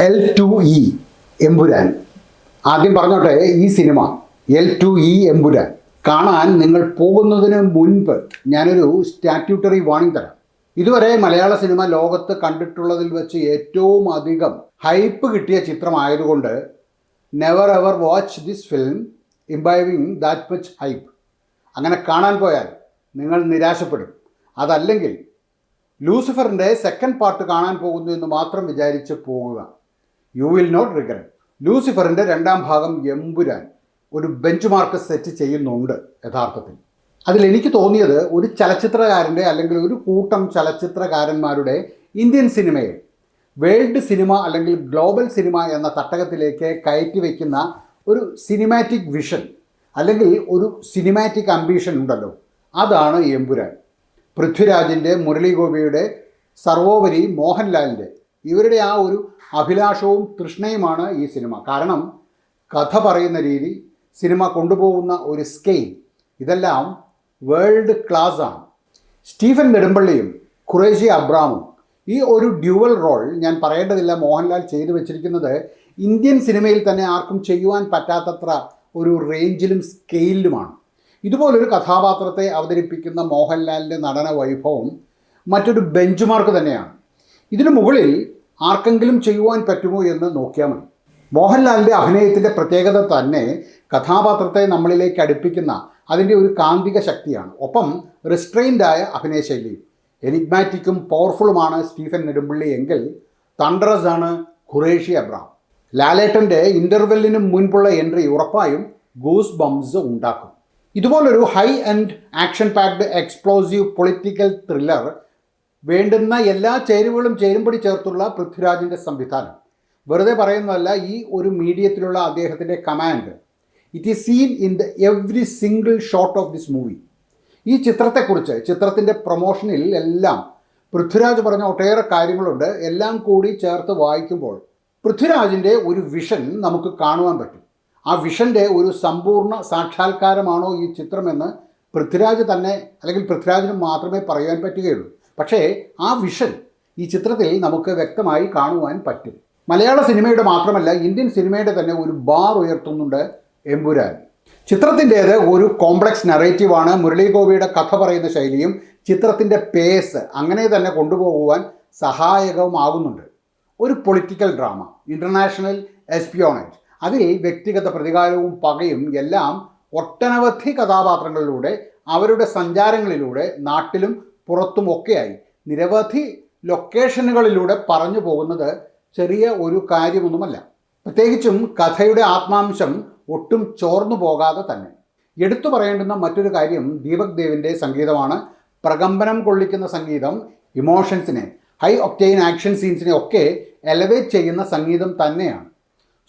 L2E Empuraan. ആദ്യം പറഞ്ഞോട്ടെ, ഈ സിനിമ L2E എമ്പുരാൻ കാണാൻ നിങ്ങൾ പോകുന്നതിന് മുൻപ് ഞാനൊരു സ്റ്റാറ്റ്യൂട്ടറി വാണിംഗ് തരാം. ഇതുവരെ മലയാള സിനിമ ലോകത്ത് കണ്ടിട്ടുള്ളതിൽ വെച്ച് ഏറ്റവും അധികം ഹൈപ്പ് കിട്ടിയ ചിത്രമായതുകൊണ്ട് never ever watch this film imbibing that much hype. അങ്ങനെ കാണാൻ പോയാൽ നിങ്ങൾ നിരാശപ്പെടും. അതല്ലെങ്കിൽ ലൂസിഫറിൻ്റെ സെക്കൻഡ് പാർട്ട് കാണാൻ പോകുന്നു എന്ന് മാത്രം വിചാരിച്ച് പോകുക. You will not regret. ലൂസിഫറിൻ്റെ രണ്ടാം ഭാഗം എമ്പുരാൻ ഒരു ബെഞ്ച് മാർക്ക് സെറ്റ് ചെയ്യുന്നുണ്ട് യഥാർത്ഥത്തിൽ. അതിലെനിക്ക് തോന്നിയത്, ഒരു ചലച്ചിത്രകാരൻ്റെ അല്ലെങ്കിൽ ഒരു കൂട്ടം ചലച്ചിത്രകാരന്മാരുടെ ഇന്ത്യൻ സിനിമയെ വേൾഡ് സിനിമ അല്ലെങ്കിൽ ഗ്ലോബൽ സിനിമ എന്ന തട്ടകത്തിലേക്ക് കയറ്റി വയ്ക്കുന്ന ഒരു സിനിമാറ്റിക് വിഷൻ അല്ലെങ്കിൽ ഒരു സിനിമാറ്റിക് അംബീഷൻ ഉണ്ടല്ലോ, അതാണ് എമ്പുരാൻ. പൃഥ്വിരാജിൻ്റെ, മുരളി ഗോപിയുടെ, സർവോപരി മോഹൻലാലിൻ്റെ, ഇവരുടെ ആ ഒരു അഭിലാഷവും തൃഷ്ണയുമാണ് ഈ സിനിമ. കാരണം കഥ പറയുന്ന രീതി, സിനിമ കൊണ്ടുപോകുന്ന ഒരു സ്കെയിൽ, ഇതെല്ലാം വേൾഡ് ക്ലാസ് ആണ്. സ്റ്റീഫൻ നെടുമ്പള്ളിയും ഖുറേഷി അബ്രാമും ഈ ഒരു ഡ്യുവൽ റോൾ, ഞാൻ പറയേണ്ടതില്ല, മോഹൻലാൽ ചെയ്തു വെച്ചിരിക്കുന്നത് ഇന്ത്യൻ സിനിമയിൽ തന്നെ ആർക്കും ചെയ്യുവാൻ പറ്റാത്തത്ര ഒരു റേഞ്ചിലും സ്കെയിലുമാണ്. ഇതുപോലൊരു കഥാപാത്രത്തെ അവതരിപ്പിക്കുന്ന മോഹൻലാലിൻ്റെ നടന വൈഭവം മറ്റൊരു ബെഞ്ച് മാർക്ക് തന്നെയാണ്. ഇതിനു മുകളിൽ ആർക്കെങ്കിലും ചെയ്യുവാൻ പറ്റുമോ എന്ന് നോക്കിയാൽ മതി. മോഹൻലാലിൻ്റെ അഭിനയത്തിൻ്റെ പ്രത്യേകത തന്നെ കഥാപാത്രത്തെ നമ്മളിലേക്ക് അടുപ്പിക്കുന്ന അതിൻ്റെ ഒരു കാന്തിക ശക്തിയാണ്. ഒപ്പം റിസ്ട്രെയിൻഡായ അഭിനയശൈലിയും. എനിഗ്മാറ്റിക്കും പവർഫുള്ളുമാണ് സ്റ്റീഫൻ നെടുമ്പള്ളി എങ്കിൽ തണ്ടറസ് ആണ് ഖുറേഷി അബ്രാം. ലാലേട്ടൻ്റെ ഇൻ്റർവെല്ലിന് മുൻപുള്ള എൻട്രി ഉറപ്പായും ഗൂസ് ബംസ് ഉണ്ടാക്കും. ഇതുപോലൊരു high and action packed explosive political thriller വേണ്ടുന്ന എല്ലാ ചേരുവകളും ചേരുംപടി ചേർത്തുള്ള പൃഥ്വിരാജിൻ്റെ സംവിധാനം. വെറുതെ പറയുന്നതല്ല, ഈ ഒരു മീഡിയത്തിലുള്ള അദ്ദേഹത്തിൻ്റെ command, it is seen in the every single shot of this movie. ഈ ചിത്രത്തെക്കുറിച്ച്, ചിത്രത്തിൻ്റെ പ്രൊമോഷനിൽ എല്ലാം പൃഥ്വിരാജ് പറഞ്ഞ ഒട്ടേറെ കാര്യങ്ങളുണ്ട്. എല്ലാം കൂടി ചേർത്ത് വായിക്കുമ്പോൾ പൃഥ്വിരാജിൻ്റെ ഒരു വിഷൻ നമുക്ക് കാണുവാൻ പറ്റും. ആ വിഷൻ്റെ ഒരു സമ്പൂർണ്ണ സാക്ഷാത്കാരമാണോ ഈ ചിത്രമെന്ന് പൃഥ്വിരാജ് തന്നെ, അല്ലെങ്കിൽ പൃഥ്വിരാജിന് മാത്രമേ പറയാൻ പറ്റുകയുള്ളൂ. പക്ഷേ ആ വിഷൻ ഈ ചിത്രത്തിൽ നമുക്ക് വ്യക്തമായി കാണുവാൻ പറ്റും. മലയാള സിനിമയുടെ മാത്രമല്ല, ഇന്ത്യൻ സിനിമയുടെ തന്നെ ഒരു ബാർ ഉയർത്തുന്നുണ്ട് എമ്പുരാൻ. ചിത്രത്തിൻ്റേത് ഒരു കോംപ്ലക്സ് നറേറ്റീവാണ്. മുരളി ഗോപിയുടെ കഥ പറയുന്ന ശൈലിയും ചിത്രത്തിൻ്റെ പേസ് അങ്ങനെ തന്നെ കൊണ്ടുപോകുവാൻ സഹായകവുമാകുന്നുണ്ട്. ഒരു പൊളിറ്റിക്കൽ ഡ്രാമ, ഇൻ്റർനാഷണൽ എസ്പിയോണേജ്, അതിൽ വ്യക്തിഗത പ്രതികാരവും പകയും എല്ലാം ഒട്ടനവധി കഥാപാത്രങ്ങളിലൂടെ, അവരുടെ സഞ്ചാരങ്ങളിലൂടെ, നാട്ടിലും പുറത്തുമൊക്കെയായി നിരവധി ലൊക്കേഷനുകളിലൂടെ പറഞ്ഞു പോകുന്നത് ചെറിയ ഒരു കാര്യമൊന്നുമല്ല. പ്രത്യേകിച്ചും കഥയുടെ ആത്മാംശം ഒട്ടും ചോർന്നു പോകാതെ തന്നെ. എടുത്തു പറയേണ്ടുന്ന മറ്റൊരു കാര്യം ദീപക് ദേവിൻ്റെ സംഗീതമാണ്. പ്രകമ്പനം കൊള്ളിക്കുന്ന സംഗീതം, ഇമോഷൻസിനെ, ഹൈ ഒക്ടെയിൻ ആക്ഷൻ സീൻസിനെ ഒക്കെ എലവേറ്റ് ചെയ്യുന്ന സംഗീതം തന്നെയാണ്.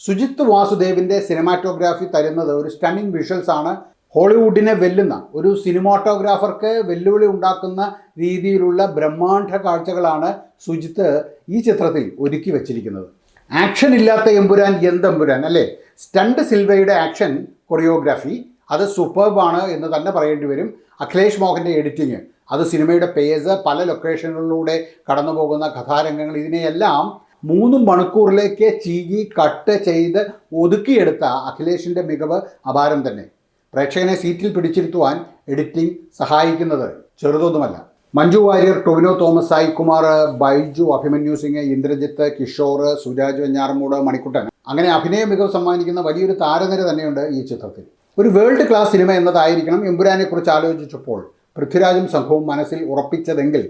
സുജിത് വാസുദേവിൻ്റെ സിനിമാറ്റോഗ്രാഫി തരുന്നത് ഒരു സ്റ്റണ്ണിങ് വിഷ്വൽസ് ആണ്. ഹോളിവുഡിനെ വെല്ലുന്ന, ഒരു സിനിമാറ്റോഗ്രാഫർക്ക് വെല്ലുവിളി ഉണ്ടാക്കുന്ന രീതിയിലുള്ള ബ്രഹ്മാണ്ഡ കാഴ്ചകളാണ് സുജിത്ത് ഈ ചിത്രത്തിൽ ഒരുക്കി വച്ചിരിക്കുന്നത്. ആക്ഷൻ ഇല്ലാത്ത എമ്പുരാൻ എന്തെമ്പുരാൻ അല്ലേ? സ്റ്റണ്ട് സിൽവയുടെ ആക്ഷൻ കൊറിയോഗ്രാഫി അത് സൂപ്പർബാണ് എന്ന് തന്നെ പറയേണ്ടി വരും. അഖിലേഷ് മോഹൻ്റെ എഡിറ്റിങ്, അത് സിനിമയുടെ പേസ്, പല ലൊക്കേഷനുകളിലൂടെ കടന്നു പോകുന്ന കഥാരംഗങ്ങൾ, ഇതിനെയെല്ലാം 3 മണിക്കൂറിലേക്ക് ചീകി കട്ട് ചെയ്ത് ഒതുക്കിയെടുത്ത അഖിലേഷിൻ്റെ മികവ് അപാരം തന്നെ. പ്രേക്ഷകനെ സീറ്റിൽ പിടിച്ചിരുത്തുവാൻ എഡിറ്റിംഗ് സഹായിക്കുന്നത് ചെറുതൊന്നുമല്ല. മഞ്ജു വാര്യർ, ടൊവിനോ തോമസ്, സായികുമാർ, ബൈജു, അഭിമന്യു സിംഗ്, ഇന്ദ്രജിത്ത്, കിഷോർ, സുരാജ് വെഞ്ഞാറമൂട്, മണിക്കുട്ടൻ, അങ്ങനെ അഭിനയ മികവ് സമ്മാനിക്കുന്ന വലിയൊരു താരനിര തന്നെയുണ്ട് ഈ ചിത്രത്തിൽ. ഒരു വേൾഡ് ക്ലാസ് സിനിമ എന്നതായിരിക്കണം എമ്പുരാനെക്കുറിച്ച് ആലോചിച്ചപ്പോൾ പൃഥ്വിരാജും സംഘവും മനസ്സിൽ ഉറപ്പിച്ചതെങ്കിൽ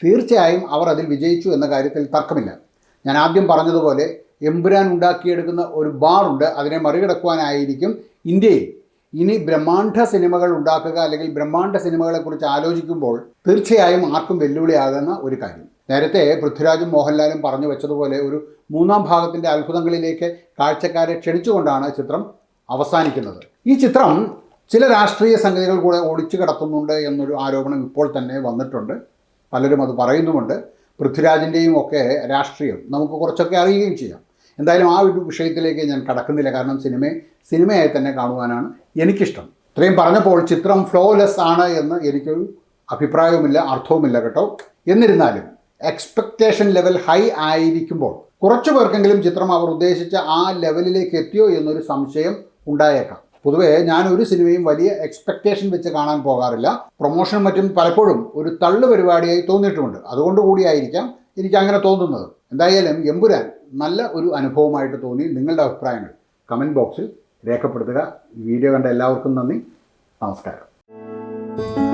തീർച്ചയായും അവർ അതിൽ വിജയിച്ചു എന്ന കാര്യത്തിൽ തർക്കമില്ല. ഞാൻ ആദ്യം പറഞ്ഞതുപോലെ എമ്പുരാൻ ഉണ്ടാക്കിയെടുക്കുന്ന ഒരു ബാറുണ്ട്. അതിനെ മറികടക്കുവാനായിരിക്കും ഇന്ത്യയിൽ ഇനി ബ്രഹ്മാണ്ഡ സിനിമകൾ ഉണ്ടാക്കുക, അല്ലെങ്കിൽ ബ്രഹ്മാണ്ഡ സിനിമകളെക്കുറിച്ച് ആലോചിക്കുമ്പോൾ തീർച്ചയായും ആർക്കും വെല്ലുവിളിയാകുന്ന ഒരു കാര്യം. നേരത്തെ പൃഥ്വിരാജും മോഹൻലാലും പറഞ്ഞു വെച്ചതുപോലെ ഒരു 3ാം ഭാഗത്തിൻ്റെ അത്ഭുതങ്ങളിലേക്ക് കാഴ്ചക്കാരെ ക്ഷണിച്ചുകൊണ്ടാണ് ചിത്രം അവസാനിക്കുന്നത്. ഈ ചിത്രം ചില രാഷ്ട്രീയ സംഗതികൾ കൂടെ ഒളിച്ചു കിടത്തുന്നുണ്ട് എന്നൊരു ആരോപണം ഇപ്പോൾ തന്നെ വന്നിട്ടുണ്ട്. പലരും അത് പറയുന്നുമുണ്ട്. പൃഥ്വിരാജിൻ്റെയും ഒക്കെ രാഷ്ട്രീയം നമുക്ക് കുറച്ചൊക്കെ അറിയുകയും ചെയ്യാം. എന്തായാലും ആ ഒരു വിഷയത്തിലേക്ക് ഞാൻ കടക്കുന്നില്ല. കാരണം സിനിമയായി തന്നെ കാണുവാനാണ് എനിക്കിഷ്ടം. ഇത്രയും പറഞ്ഞപ്പോൾ ചിത്രം ഫ്ലോലെസ് ആണ് എന്ന് എനിക്കൊരു അഭിപ്രായവുമില്ല, അർത്ഥവുമില്ല കേട്ടോ. എന്നിരുന്നാലും എക്സ്പെക്റ്റേഷൻ ലെവൽ ഹൈ ആയിരിക്കുമ്പോൾ കുറച്ചു പേർക്കെങ്കിലും ചിത്രം അവർ ഉദ്ദേശിച്ച ആ ലെവലിലേക്ക് എത്തിയോ എന്നൊരു സംശയം ഉണ്ടായേക്കാം. പൊതുവേ ഞാൻ ഒരു സിനിമയും വലിയ എക്സ്പെക്റ്റേഷൻ വെച്ച് കാണാൻ പോകാറില്ല. പ്രൊമോഷനും മറ്റും പലപ്പോഴും ഒരു തള്ളു പരിപാടിയായി തോന്നിയിട്ടുമുണ്ട്. അതുകൊണ്ട് കൂടിയായിരിക്കാം എനിക്ക് അങ്ങനെ തോന്നുന്നത്. എന്തായാലും എമ്പുരാൻ നല്ല ഒരു അനുഭവമായിട്ട് തോന്നി. നിങ്ങളുടെ അഭിപ്രായങ്ങൾ കമൻറ്റ് ബോക്സിൽ രേഖപ്പെടുത്തുക. വീഡിയോ കണ്ട എല്ലാവർക്കും നന്ദി. നമസ്കാരം.